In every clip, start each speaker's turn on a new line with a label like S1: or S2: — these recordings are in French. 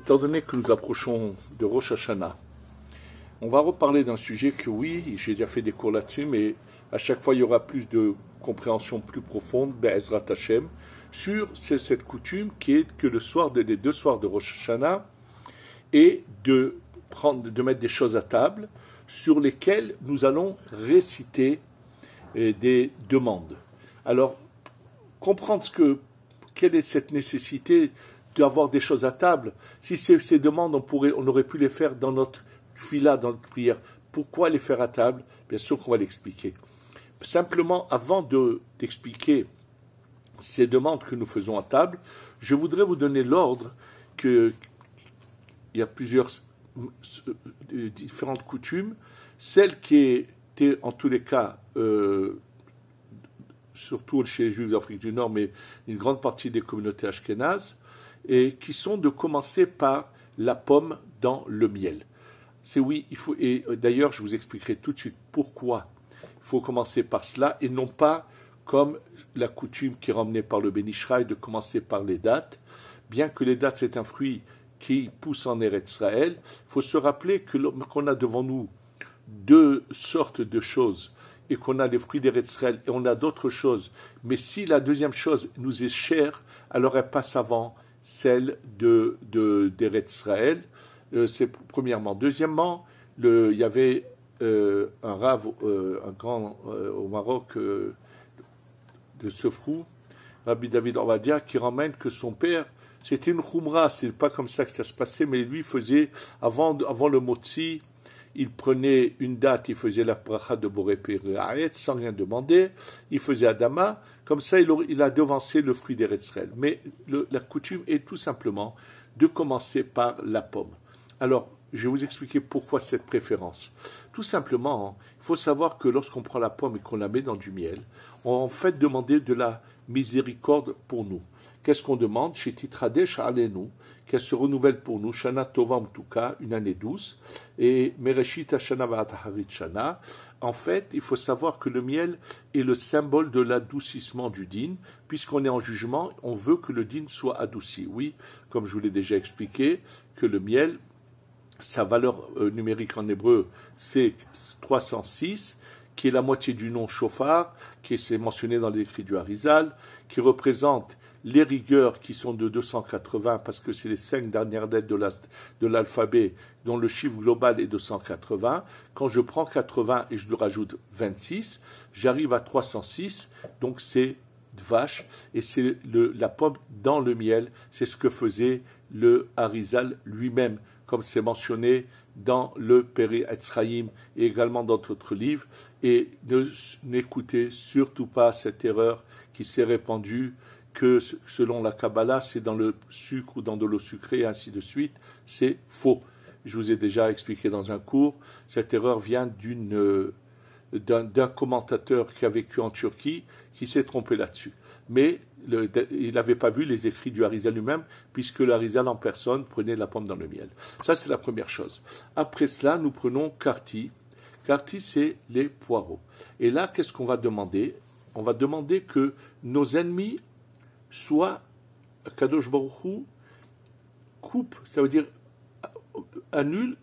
S1: Étant donné que nous approchons de Rosh Hashanah, on va reparler d'un sujet que oui, j'ai déjà fait des cours là-dessus, mais à chaque fois il y aura plus de compréhension plus profonde, Be'ezrat Hashem, sur cette coutume qui est que le soir les deux soirs de Rosh Hashanah, et de mettre des choses à table sur lesquelles nous allons réciter des demandes. Alors, comprendre quelle est cette nécessité d'avoir des choses à table. Si ces demandes, on aurait pu les faire dans notre fila, dans notre prière. Pourquoi les faire à table? Bien sûr qu'on va l'expliquer. Simplement, avant d'expliquer ces demandes que nous faisons à table, je voudrais vous donner l'ordre qu'il y a plusieurs différentes coutumes. Celle qui était, en tous les cas, surtout chez les Juifs d'Afrique du Nord, mais une grande partie des communautés ashkénazes, et qui sont de commencer par la pomme dans le miel. C'est oui, il faut, et d'ailleurs je vous expliquerai tout de suite pourquoi il faut commencer par cela, et non pas comme la coutume qui est ramenée par le Béni Israël de commencer par les dattes. Bien que les dattes c'est un fruit qui pousse en Eretz Israël, il faut se rappeler qu'on a devant nous deux sortes de choses, et qu'on a les fruits d'Eretz Israël, et on a d'autres choses. Mais si la deuxième chose nous est chère, alors elle passe avant celle d'Eretz Israël. C'est premièrement. Deuxièmement, il y avait un rave, un grand au Maroc de Sefrou, Rabbi David Ovadia, qui ramène que son père, c'était une khumra, c'est pas comme ça que ça se passait, mais lui faisait, avant le motzi, il prenait une date, il faisait la bracha de Boré Péré sans rien demander, il faisait Adama, comme ça il a devancé le fruit d'Eretz Israël. Mais la coutume est tout simplement de commencer par la pomme. Alors, je vais vous expliquer pourquoi cette préférence. Tout simplement, il faut savoir que lorsqu'on prend la pomme et qu'on la met dans du miel, on en fait demander de la miséricorde pour nous. Qu'est-ce qu'on demande? Chez Titradesh Alenu, qu'elle se renouvelle pour nous, Shana Tova Mtuka, une année douce, et Mereshit Shana Va'ataharit Shana. En fait, il faut savoir que le miel est le symbole de l'adoucissement du din. Puisqu'on est en jugement, on veut que le din soit adouci. Oui, comme je vous l'ai déjà expliqué, que le miel, sa valeur numérique en hébreu, c'est 306, qui est la moitié du nom shofar, qui est mentionné dans les écrits du Harizal, qui représente les rigueurs qui sont de 280, parce que c'est les 5 dernières lettres de l'alphabet, dont le chiffre global est de 180. Quand je prends 80 et je lui rajoute 26, j'arrive à 306, donc c'est vache, et c'est la pomme dans le miel, c'est ce que faisait le Harizal lui-même, comme c'est mentionné dans le Péri Etzraïm et également dans d'autres livres, et n'écoutez surtout pas cette erreur qui s'est répandue, que selon la Kabbalah, c'est dans le sucre ou dans de l'eau sucrée, et ainsi de suite. C'est faux. Je vous ai déjà expliqué dans un cours, cette erreur vient d'un commentateur qui a vécu en Turquie, qui s'est trompé là-dessus. Mais il n'avait pas vu les écrits du Harizal lui-même, puisque le Harizal en personne prenait la pomme dans le miel. Ça, c'est la première chose. Après cela, nous prenons Karti. Karti, c'est les poireaux. Et là, qu'est-ce qu'on va demander? On va demander que nos ennemis soient, Kadosh Baruch Hu, coupe, ça veut dire annule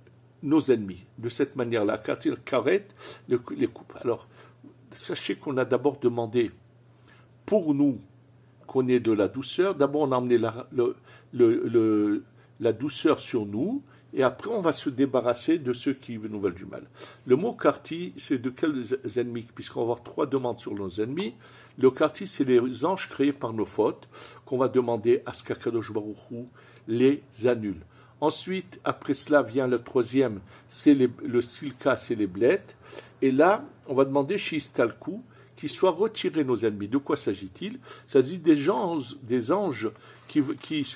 S1: nos ennemis. De cette manière-là, Karti, le karet, les coupe. Alors, sachez qu'on a d'abord demandé pour nous qu'on ait de la douceur. D'abord, on a emmené la douceur sur nous, et après, on va se débarrasser de ceux qui nous veulent du mal. Le mot karti, c'est de quels ennemis? Puisqu'on va avoir 3 demandes sur nos ennemis. Le karti, c'est les anges créés par nos fautes, qu'on va demander à ce qu'Akadosh Baruch Hu les annule. Ensuite, après cela, vient le troisième, c'est le silka, c'est les blettes. Et là, on va demander Shistalku, qui soient retirés nos ennemis. De quoi s'agit-il? Ça s'agit des anges qui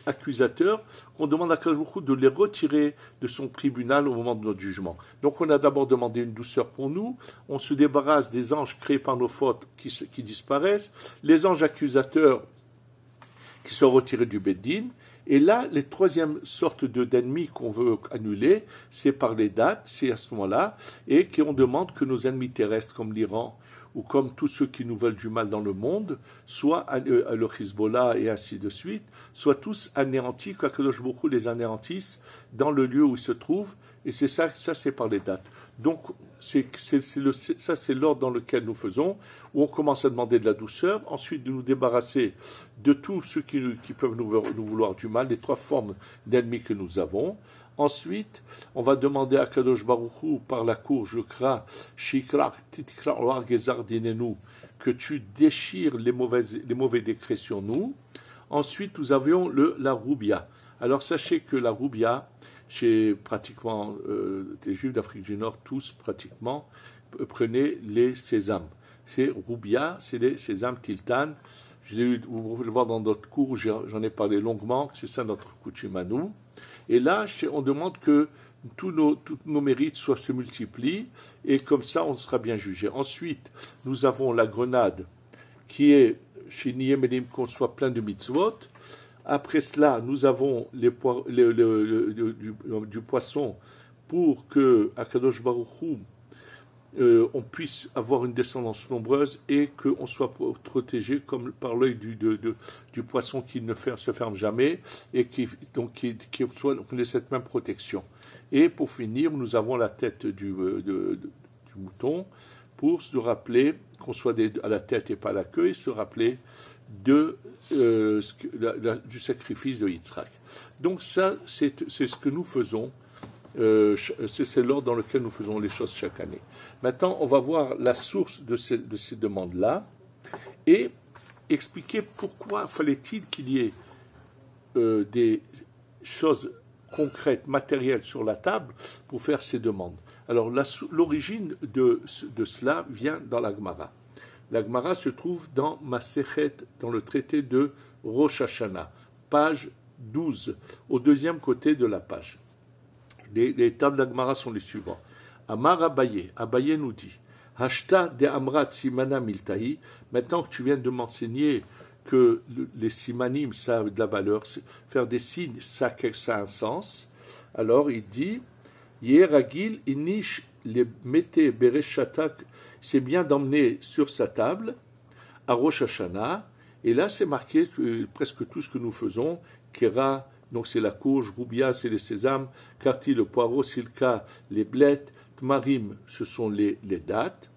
S1: accusateurs, qu'on demande à Akadosh Baruch Hu de les retirer de son tribunal au moment de notre jugement. Donc on a d'abord demandé une douceur pour nous, on se débarrasse des anges créés par nos fautes qui disparaissent, les anges accusateurs qui sont retirés du Beddin, et là, les troisième sorte d'ennemis qu'on veut annuler, c'est par les dates, c'est à ce moment-là, et qu'on demande que nos ennemis terrestres, comme l'Iran, ou comme tous ceux qui nous veulent du mal dans le monde, soit le Hezbollah et ainsi de suite, soient tous anéantis, qu'Akadosh Baruch Hu les anéantisse dans le lieu où ils se trouvent, et c'est ça c'est par les dates. Donc, ça c'est l'ordre dans lequel nous faisons, où on commence à demander de la douceur, ensuite de nous débarrasser de tous ceux qui peuvent nous vouloir du mal, les 3 formes d'ennemis que nous avons. Ensuite, on va demander à Kadosh Baruch Hu par la cour, je crains, que tu déchires les mauvais décrets sur nous. Ensuite, nous avions la roubia. Alors, sachez que la roubia, chez pratiquement les Juifs d'Afrique du Nord, tous pratiquement, prenaient les sésames. C'est roubia, c'est les sésames tiltan. Vous pouvez le voir dans d'autres cours, j'en ai parlé longuement, c'est ça notre coutume à nous. Et là, on demande que tous nos mérites se multiplient, et comme ça, on sera bien jugé. Ensuite, nous avons la grenade, qui est, chez Niyemelim, qu'on soit plein de mitzvot. Après cela, nous avons du poisson, pour que Akadosh Baruch Hu, on puisse avoir une descendance nombreuse et qu'on soit protégé comme par l'œil du poisson qui ne se ferme jamais et qui ait cette même protection. Et pour finir, nous avons la tête du mouton pour se rappeler qu'on soit à la tête et pas à la queue, et se rappeler du sacrifice de Yitzhak. Donc ça, c'est ce que nous faisons. C'est l'ordre dans lequel nous faisons les choses chaque année. Maintenant, on va voir la source de ces demandes-là et expliquer pourquoi fallait-il qu'il y ait des choses concrètes, matérielles sur la table pour faire ces demandes. Alors, l'origine de cela vient dans la Gemara. La Gemara se trouve dans Masechet, dans le traité de Rosh Hashanah, page 12, au deuxième côté de la page. Les tables d'Agmara sont les suivants. Amar Abaye nous dit, Hashta de Amrat Simana Miltahi, maintenant que tu viens de m'enseigner que les simanim, ça a de la valeur, faire des signes, ça a un sens, alors il dit, Yeragil Inish le Mete Bereshatak, c'est bien d'emmener sur sa table, à Rosh Hashanah, et là c'est marqué presque tout ce que nous faisons, Kera, donc c'est la courge, roubia, c'est les sésames, karti, le poireau, silka, les blettes, tmarim, ce sont les dattes.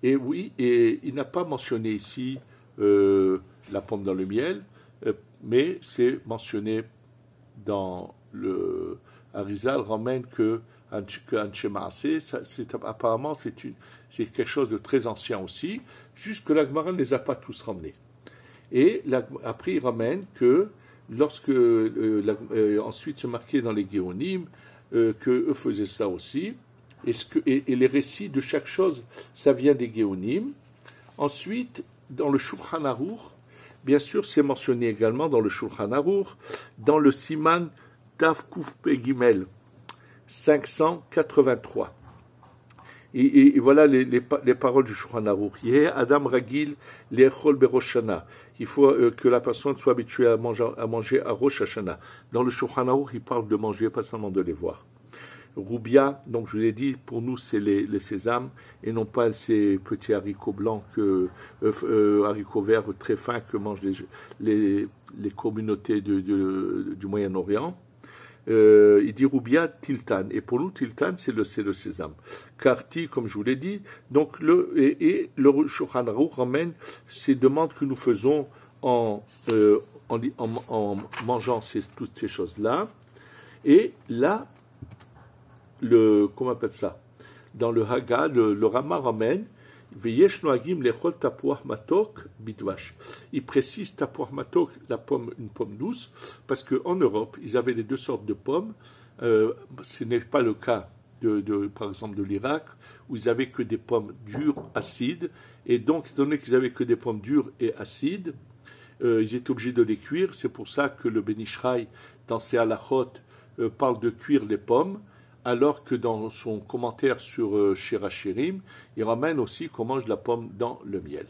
S1: Et oui, et il n'a pas mentionné ici la pomme dans le miel, mais c'est mentionné dans le Arizal, ramène que Anshe Maaseh, apparemment c'est quelque chose de très ancien aussi, juste que la Gemara ne les a pas tous ramenés. Et après il ramène que lorsque ensuite c'est marqué dans les Géonim que eux faisaient ça aussi, et les récits de chaque chose, ça vient des Géonim. Ensuite, dans le Shulchan Aruch, bien sûr, c'est mentionné également dans le Shulchan Aruch, dans le Siman Tav Kuf Pe Gimel 583. Et voilà les paroles du Shulchan Aruch. Yeh Adam Ragil Le'echol Berosh Hashanah. Il faut que la personne soit habituée à manger à Rosh Hashanah. Dans le Shulchan Aruch, il parle de manger, pas seulement de les voir. Roubia, donc je vous ai dit, pour nous c'est les sésames et non pas ces petits haricots blancs, haricots verts très fins que mangent les communautés du Moyen-Orient. Il dit Roubia Tiltan, et pour nous Tiltan c'est le sésame. Karti, comme je vous l'ai dit, donc le Shulchan Aruch ramène ces demandes que nous faisons en mangeant toutes ces choses-là. Et là, comment on appelle ça? Dans le Haggad, le Rama ramène Veyesh noagim lechol tapuach matok bidvash. Il précise tapuach matok, une pomme douce, parce qu'en Europe, ils avaient les deux sortes de pommes. Ce n'est pas le cas par exemple de l'Irak, où ils avaient que des pommes dures, acides, et donc, étant donné qu'ils avaient que des pommes dures et acides, ils étaient obligés de les cuire. C'est pour ça que le Ben Ishraï, dans ses halachot, parle de cuire les pommes, alors que dans son commentaire sur Shirachirim, il ramène aussi qu'on mange la pomme dans le miel.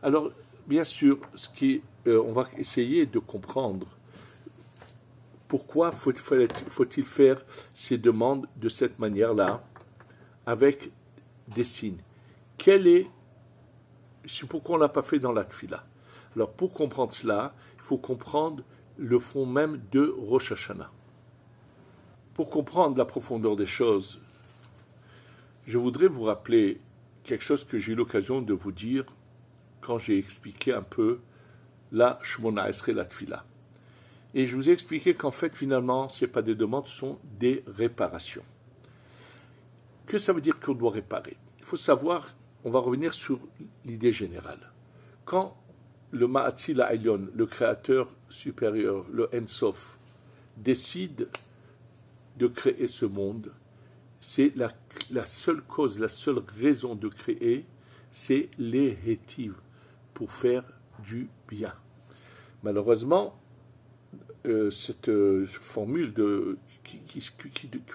S1: Alors, bien sûr, on va essayer de comprendre pourquoi faut-il faire ces demandes de cette manière-là, avec des signes. Quelle est c'est pourquoi on ne l'a pas fait dans la Tfila. Alors pour comprendre cela, il faut comprendre le fond même de Rosh Hashanah. Pour comprendre la profondeur des choses, je voudrais vous rappeler quelque chose que j'ai eu l'occasion de vous dire quand j'ai expliqué un peu la Shmona Esrei, la Tfila. Et je vous ai expliqué qu'en fait, finalement, ce n'est pas des demandes, ce sont des réparations. Que ça veut dire qu'on doit réparer? Il faut savoir, on va revenir sur l'idée générale. Quand le Ma'atzil Ha'elyon, le créateur supérieur, le Ensof, décide de créer ce monde, c'est la seule cause, la seule raison de créer, c'est les hétives, pour faire du Malheureusement, cette formule de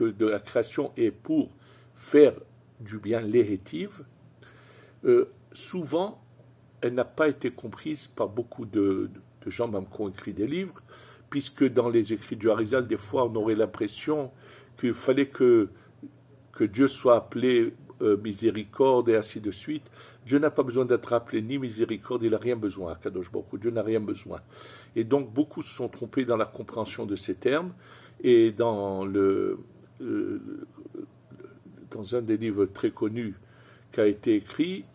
S1: la création est pour faire du bien, l'éhétive, souvent, elle n'a pas été comprise par beaucoup de gens, même qui ont écrit des livres, puisque dans les écrits du Harizal, des fois, on aurait l'impression qu'il fallait que Dieu soit appelé miséricorde et ainsi de suite. Dieu n'a pas besoin d'être appelé ni miséricorde, il n'a rien besoin, Kadosh Baruch Hu, Dieu n'a rien besoin. Et donc, beaucoup se sont trompés dans la compréhension de ces termes, et dans un des livres très connus qui a été écrit,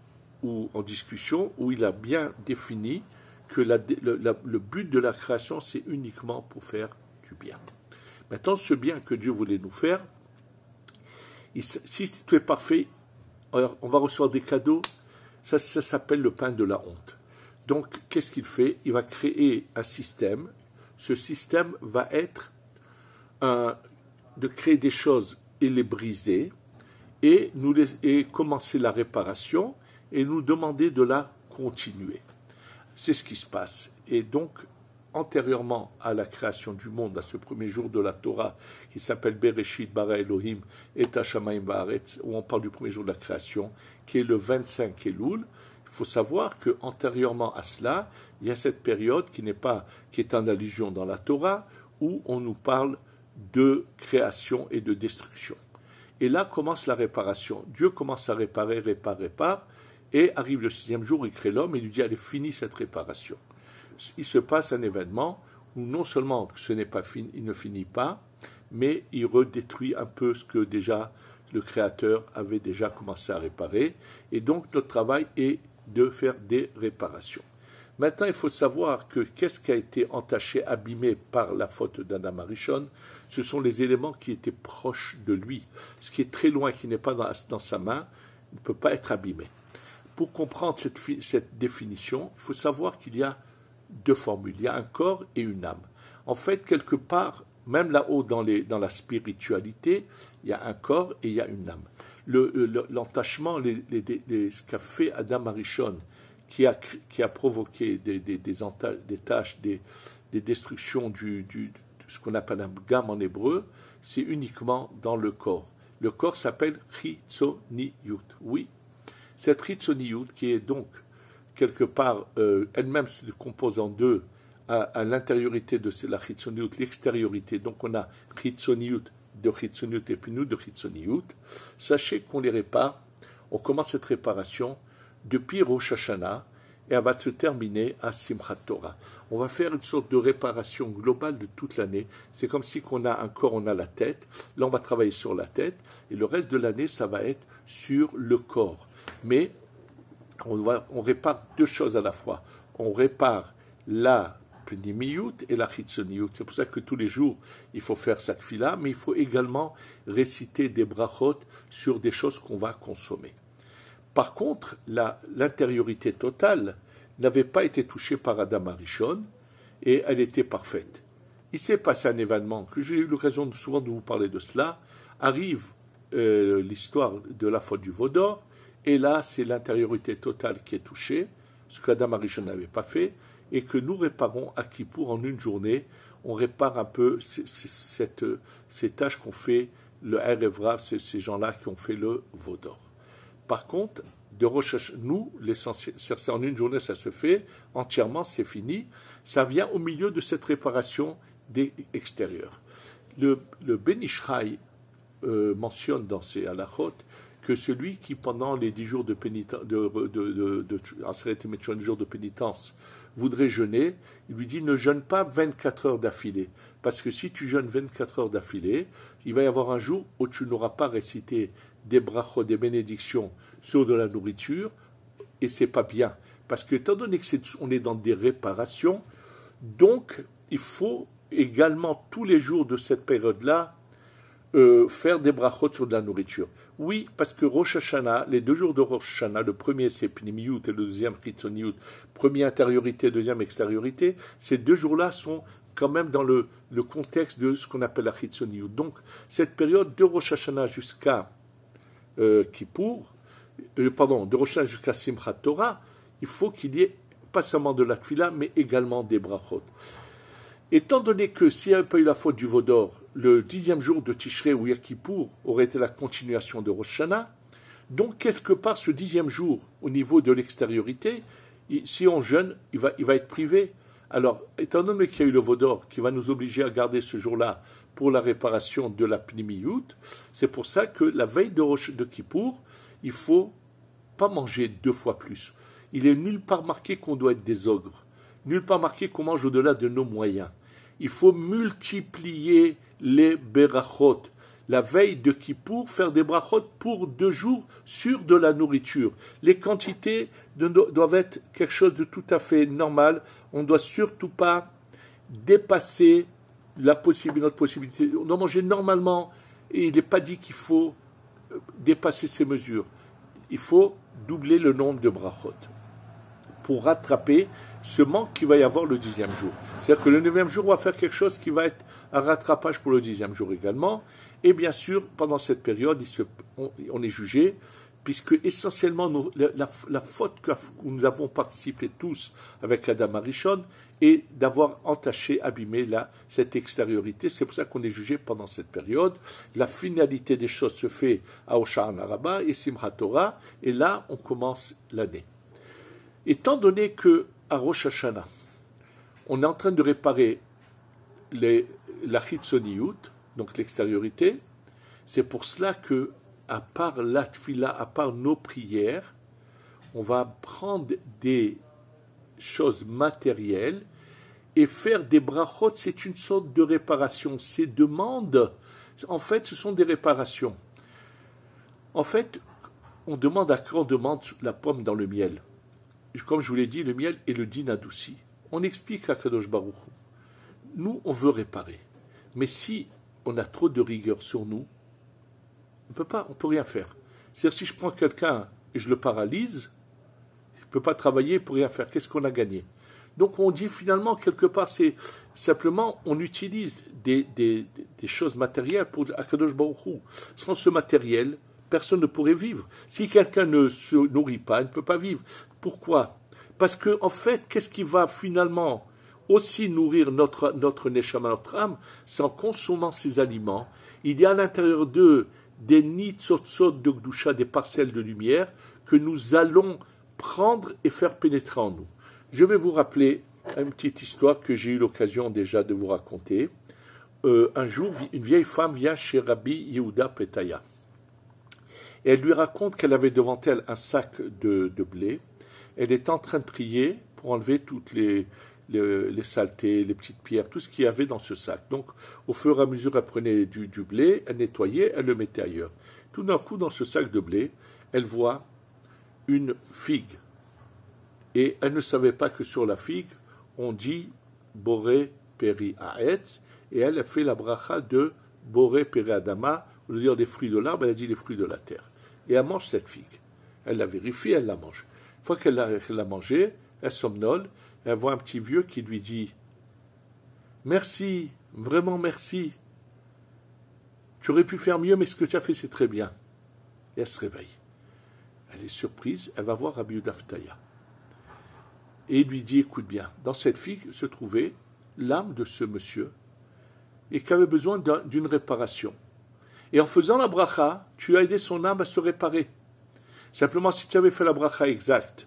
S1: ou en discussion, où il a bien défini que le but de la création, c'est uniquement pour faire du bien. Maintenant, ce bien que Dieu voulait nous faire, si tout est parfait, alors on va recevoir des cadeaux, ça s'appelle le pain de la honte. Donc, qu'est-ce qu'il fait? Il va créer un système. Ce système va être de créer des choses et les briser, et commencer la réparation, et nous demander de la continuer. C'est ce qui se passe. Et donc, antérieurement à la création du monde, à ce premier jour de la Torah, qui s'appelle Bereshit bara Elohim et Hashamayim ba'aretz, où on parle du premier jour de la création, qui est le 25 Elul, il faut savoir que antérieurement à cela, il y a cette période qui est en allusion dans la Torah, où on nous parle de création et de destruction. Et là commence la réparation. Dieu commence à réparer, répare, et arrive le 6e jour, il crée l'homme et lui dit, allez, finis cette réparation. Il se passe un événement où non seulement ce n'est pas fini, il ne finit pas, mais il redétruit un peu ce que déjà le Créateur avait déjà commencé à réparer. Et donc notre travail est de faire des réparations. Maintenant, il faut savoir que qu'est-ce qui a été entaché, abîmé par la faute d'Adam Arishon? Ce sont les éléments qui étaient proches de lui. Ce qui est très loin, qui n'est pas dans sa main, ne peut pas être abîmé. Pour comprendre cette définition, il faut savoir qu'il y a deux formules. Il y a un corps et une âme. En fait, quelque part, même là-haut dans la spiritualité, il y a un corps et il y a une âme. L'entachement, ce qu'a fait Adam Arishon, qui a provoqué des tâches, des destructions de ce qu'on appelle un gamme en hébreu, c'est uniquement dans le corps. Le corps s'appelle Chitzoniyut. Oui, cette Chitzoniyut qui est donc quelque part elle-même se compose en deux à l'intériorité de la Chitzoniyut, l'extériorité. Donc on a Chitzoniyut de Chitzoniyut et puis nous de Chitzoniyut. Sachez qu'on les répare, on commence cette réparation depuis Rosh Hashanah et elle va se terminer à Simchat Torah. On va faire une sorte de réparation globale de toute l'année. C'est comme si on a un corps, on a la tête. Là, on va travailler sur la tête et le reste de l'année, ça va être sur le corps. Mais on répare deux choses à la fois. On répare la Pnimiyut et la Chitzoniyut. C'est pour ça que tous les jours, il faut faire sa tfila, mais il faut également réciter des brachot sur des choses qu'on va consommer. Par contre, l'intériorité totale n'avait pas été touchée par Adam Arishon et elle était parfaite. Il s'est passé un événement que j'ai eu l'occasion souvent de vous parler de cela. Arrive l'histoire de la faute du veau d'or et là, c'est l'intériorité totale qui est touchée, ce qu'Adam Arishon n'avait pas fait et que nous réparons à Kippour en une journée. On répare un peu ces tâches qu'ont fait le Erev Rav, ces gens-là qui ont fait le veau d'or. Par contre, de recherche, nous, l'essentiel, en une journée, ça se fait, entièrement, c'est fini. Ça vient au milieu de cette réparation extérieures. Le Ben Ish Chai mentionne dans ses halachot que celui qui, pendant les 10 jours de pénitence, voudrait jeûner, il lui dit ne jeûne pas 24 heures d'affilée. Parce que si tu jeûnes 24 heures d'affilée, il va y avoir un jour où tu n'auras pas récité des brachot, des bénédictions sur de la nourriture, et c'est pas bien. Parce que, étant donné qu'on est dans des réparations, donc il faut également tous les jours de cette période-là faire des brachot sur de la nourriture. Oui, parce que Rosh Hashanah, les 2 jours de Rosh Hashanah, le premier c'est Pnimiyut et le deuxième Chitzoniyut, premier intériorité, deuxième extériorité, ces 2 jours-là sont quand même dans le contexte de ce qu'on appelle la Chitzoniyut. Donc, cette période de Rosh Hashanah jusqu'à Kippour, de Rosh Hashanah jusqu'à Simchat Torah, il faut qu'il y ait pas seulement de la tfila, mais également des brachot. Étant donné que s'il n'y avait pas eu la faute du veau d'or, le 10e jour de Tishrei ou Yom Kippour aurait été la continuation de Rosh Hashanah, donc quelque part ce 10e jour, au niveau de l'extériorité, si on jeûne, il va être privé. Alors, étant donné qu'il y a eu le veau d'or qui va nous obliger à garder ce jour-là pour la réparation de la Pnimiyut, c'est pour ça que la veille de Kippour, il ne faut pas manger 2 fois plus. Il est nulle part marqué qu'on doit être des ogres, nulle part marqué qu'on mange au-delà de nos moyens. Il faut multiplier les berachot. La veille de Kippour, faire des brachot pour 2 jours sur de la nourriture. Les quantités doivent être quelque chose de tout à fait normal. On ne doit surtout pas dépasser notre possibilité. On doit manger normalement et il n'est pas dit qu'il faut dépasser ces mesures. Il faut doubler le nombre de brachot pour rattraper ce manque qu'il va y avoir le 10e jour. C'est-à-dire que le 9e jour, on va faire quelque chose qui va être un rattrapage pour le 10e jour également. Et bien sûr, pendant cette période, on est jugé, puisque essentiellement, la faute que nous avons participé tous avec Adam Arishon est d'avoir entaché, abîmé cette extériorité. C'est pour ça qu'on est jugé pendant cette période. La finalité des choses se fait à Hoshana Rabbah et Simchat Torah, et là, on commence l'année. Étant donné que à Rosh Hashanah, on est en train de réparer la Chitzoniyut, donc l'extériorité, c'est pour cela que, à part la tfila, à part nos prières, on va prendre des choses matérielles et faire des brachot, c'est une sorte de réparation. Ces demandes, en fait, ce sont des réparations. En fait, on demande la pomme dans le miel. Comme je vous l'ai dit, le miel est le din adouci. On explique à Kadosh Baruch Hu. Nous, on veut réparer. Mais si on a trop de rigueur sur nous, on ne peut rien faire. C'est-à-dire, si je prends quelqu'un et je le paralyse, il ne peut pas travailler pour rien faire. Qu'est-ce qu'on a gagné? Donc, on dit finalement, quelque part, c'est simplement, on utilise des choses matérielles pour Akadosh Baruch Hu. Sans ce matériel, personne ne pourrait vivre. Si quelqu'un ne se nourrit pas, il ne peut pas vivre. Pourquoi? Parce que, en fait, qu'est-ce qui va finalement aussi nourrir notre neshama, notre âme? C'est en consommant ces aliments. Il y a à l'intérieur d'eux des nitzotzot de Gdusha, des parcelles de lumière, que nous allons prendre et faire pénétrer en nous. Je vais vous rappeler une petite histoire que j'ai eu l'occasion déjà de vous raconter. Un jour, une vieille femme vient chez Rabbi Yehuda Petaya. Et elle lui raconte qu'elle avait devant elle un sac de blé. Elle est en train de trier pour enlever toutes les saletés, les petites pierres, tout ce qu'il y avait dans ce sac. Donc, au fur et à mesure, elle prenait du blé, elle nettoyait, elle le mettait ailleurs. Tout d'un coup, dans ce sac de blé, elle voit une figue. Et elle ne savait pas que sur la figue, on dit Boré Peri Aetz, et elle a fait la bracha de Boré Peri Adama, au lieu de dire les fruits de l'arbre, elle a dit les fruits de la terre. Et elle mange cette figue. Elle la vérifie, elle la mange. Une fois qu'elle l'a mangée, elle somnole, elle voit un petit vieux qui lui dit « Merci, vraiment merci. Tu aurais pu faire mieux, mais ce que tu as fait, c'est très bien. » Et elle se réveille. Elle est surprise, elle va voir Rabbi Yehuda Petaya. Et il lui dit « Écoute bien, dans cette figue se trouvait l'âme de ce monsieur et qui avait besoin d'une réparation. Et en faisant la bracha, tu as aidé son âme à se réparer. Simplement, si tu avais fait la bracha exacte,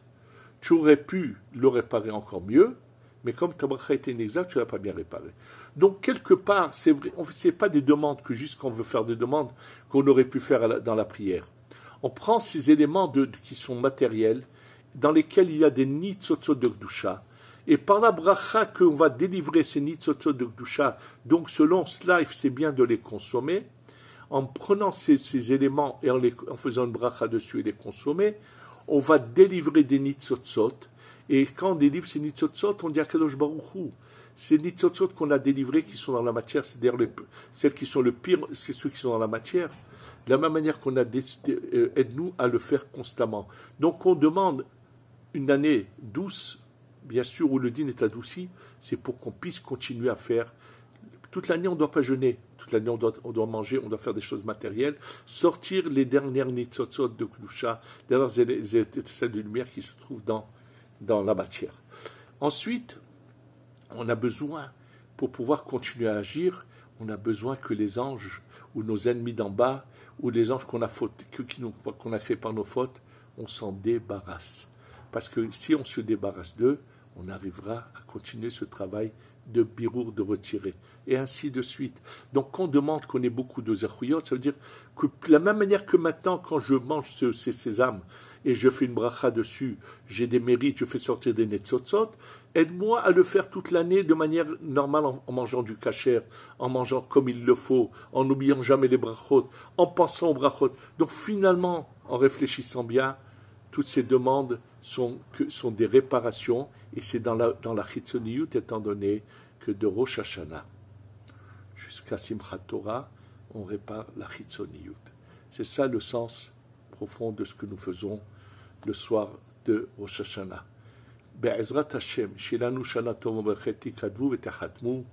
S1: tu aurais pu le réparer encore mieux, mais comme ta bracha était inexacte, tu ne l'as pas bien réparé. Donc, quelque part, c'est vrai, ce n'est pas des demandes que juste qu'on veut faire des demandes qu'on aurait pu faire dans la prière. On prend ces éléments qui sont matériels, dans lesquels il y a des nitzotzot de Gdusha, et par la bracha qu'on va délivrer ces nitzotzot de Gdusha, donc selon cela, c'est bien de les consommer, en prenant ces éléments et en faisant une bracha dessus et les consommer, on va délivrer des nitzotzot, et quand on délivre ces nitzotzot, on dit à Kadosh Baruch Hu, ces nitzotzot qu'on a délivrés qui sont dans la matière, c'est-à-dire celles qui sont le pire, c'est ceux qui sont dans la matière, de la même manière qu'on a décidé, aide-nous à le faire constamment. Donc on demande une année douce, bien sûr, où le dîn est adouci, c'est pour qu'on puisse continuer à faire. Toute l'année, on ne doit pas jeûner. Toute l'année, on doit manger, on doit faire des choses matérielles. Sortir les dernières nitzotzot de Kdusha, les dernières étincelles de lumière qui se trouvent dans la matière. Ensuite, on a besoin, pour pouvoir continuer à agir, on a besoin que les anges, ou nos ennemis d'en bas, ou les anges qu'on a créés par nos fautes, on s'en débarrasse. Parce que si on se débarrasse d'eux, on arrivera à continuer ce travail de birour, de retirer, et ainsi de suite. Donc, quand on demande qu'on ait beaucoup de zerhouyot, ça veut dire que de la même manière que maintenant, quand je mange ces sésames, et je fais une bracha dessus, j'ai des mérites, je fais sortir des netzotzot, aide-moi à le faire toute l'année de manière normale, en mangeant du kasher, en mangeant comme il le faut, en n'oubliant jamais les brachot, en pensant aux brachot. Donc, finalement, en réfléchissant bien, toutes ces demandes sont des réparations, et c'est dans la chitzoniyut, étant donné que de Rosh Hashanah jusqu'à Simchat Torah, on répare la chitzoniyut. C'est ça le sens profond de ce que nous faisons le soir de Rosh Hashanah. Be'ezrat Hashem, shilanu shana tova b'chet tikadvu v'tachatmu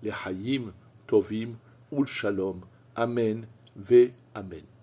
S1: lehayim tovim ul shalom. Amen ve amen.